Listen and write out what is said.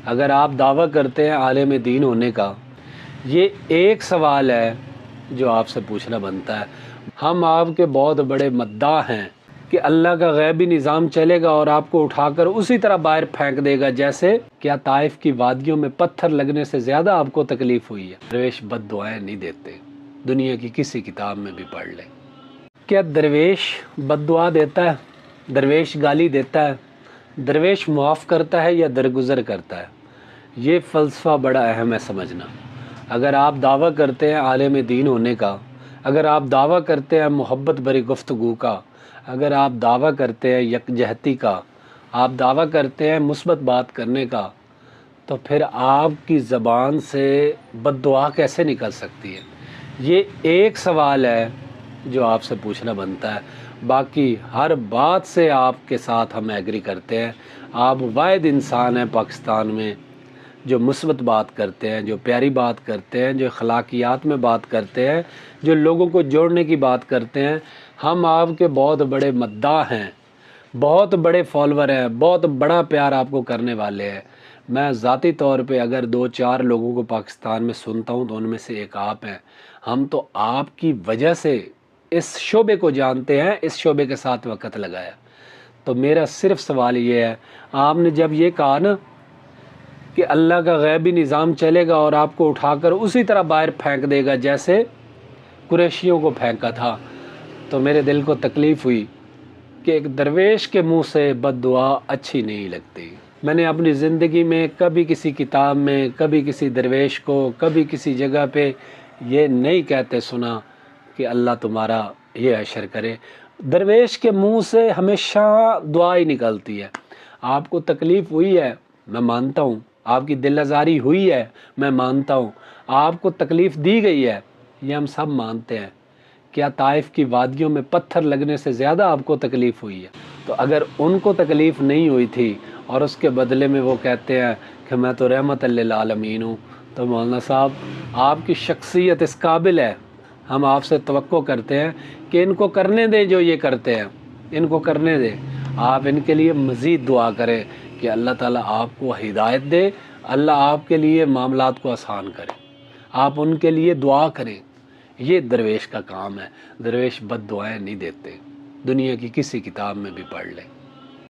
اگر آپ دعویٰ کرتے ہیں عالم دین ہونے کا، یہ ایک سوال ہے جو آپ سے پوچھنا بنتا ہے۔ ہم آپ کے بہت بڑے مداح ہیں کہ اللہ کا غیبی نظام چلے گا اور آپ کو اٹھا کر اسی طرح باہر پھینک دے گا جیسے کیا طائف کی وادیوں میں پتھر لگنے سے زیادہ آپ کو تکلیف ہوئی ہے۔ درویش بد دعائیں نہیں دیتے، دنیا کی کسی کتاب میں بھی پڑھ لیں۔ کیا درویش بد دعا دیتا ہے؟ درویش گالی دیتا ہے؟ درویش معاف کرتا ہے یا درگزر کرتا ہے؟ یہ فلسفہ بڑا اہم ہے سمجھنا۔ اگر آپ دعویٰ کرتے ہیں عالم دین ہونے کا، اگر آپ دعویٰ کرتے ہیں محبت بھری گفتگو کا، اگر آپ دعویٰ کرتے ہیں یکجہتی کا، آپ دعویٰ کرتے ہیں مثبت بات کرنے کا، تو پھر آپ کی زبان سے بد دعا کیسے نکل سکتی ہے؟ یہ ایک سوال ہے جو آپ سے پوچھنا بنتا ہے۔ باقی ہر بات سے آپ کے ساتھ ہم ایگری کرتے ہیں۔ آپ واحد انسان ہیں پاکستان میں جو مثبت بات کرتے ہیں، جو پیاری بات کرتے ہیں، جو اخلاقیات میں بات کرتے ہیں، جو لوگوں کو جوڑنے کی بات کرتے ہیں۔ ہم آپ کے بہت بڑے مداح ہیں، بہت بڑے فالوور ہیں، بہت بڑا پیار آپ کو کرنے والے ہیں۔ میں ذاتی طور پہ اگر 2-4 لوگوں کو پاکستان میں سنتا ہوں تو ان میں سے ایک آپ ہیں۔ ہم تو آپ کی وجہ سے اس شعبے کو جانتے ہیں، اس شعبے کے ساتھ وقت لگایا۔ تو میرا صرف سوال یہ ہے، آپ نے جب یہ کہا نا کہ اللہ کا غیبی نظام چلے گا اور آپ کو اٹھا کر اسی طرح باہر پھینک دے گا جیسے قریشیوں کو پھینکا تھا، تو میرے دل کو تکلیف ہوئی کہ ایک درویش کے منہ سے بد دعا اچھی نہیں لگتی۔ میں نے اپنی زندگی میں کبھی کسی کتاب میں، کبھی کسی درویش کو، کبھی کسی جگہ پہ یہ نہیں کہتے سنا کہ اللہ تمہارا یہ حشر کرے۔ درویش کے منہ سے ہمیشہ دعا ہی نکلتی ہے۔ آپ کو تکلیف ہوئی ہے، میں مانتا ہوں، آپ کی دل آزاری ہوئی ہے، میں مانتا ہوں، آپ کو تکلیف دی گئی ہے، یہ ہم سب مانتے ہیں۔ کیا طائف کی وادیوں میں پتھر لگنے سے زیادہ آپ کو تکلیف ہوئی ہے؟ تو اگر ان کو تکلیف نہیں ہوئی تھی اور اس کے بدلے میں وہ کہتے ہیں کہ میں تو رحمت للعالمین ہوں، تو مولانا صاحب آپ کی شخصیت اس قابل ہے، ہم آپ سے توقع کرتے ہیں کہ ان کو کرنے دیں جو یہ کرتے ہیں، ان کو کرنے دیں۔ آپ ان کے لیے مزید دعا کریں کہ اللہ تعالیٰ آپ کو ہدایت دے، اللہ آپ کے لیے معاملات کو آسان کرے، آپ ان کے لیے دعا کریں۔ یہ درویش کا کام ہے۔ درویش بد دعائیں نہیں دیتے، دنیا کی کسی کتاب میں بھی پڑھ لیں۔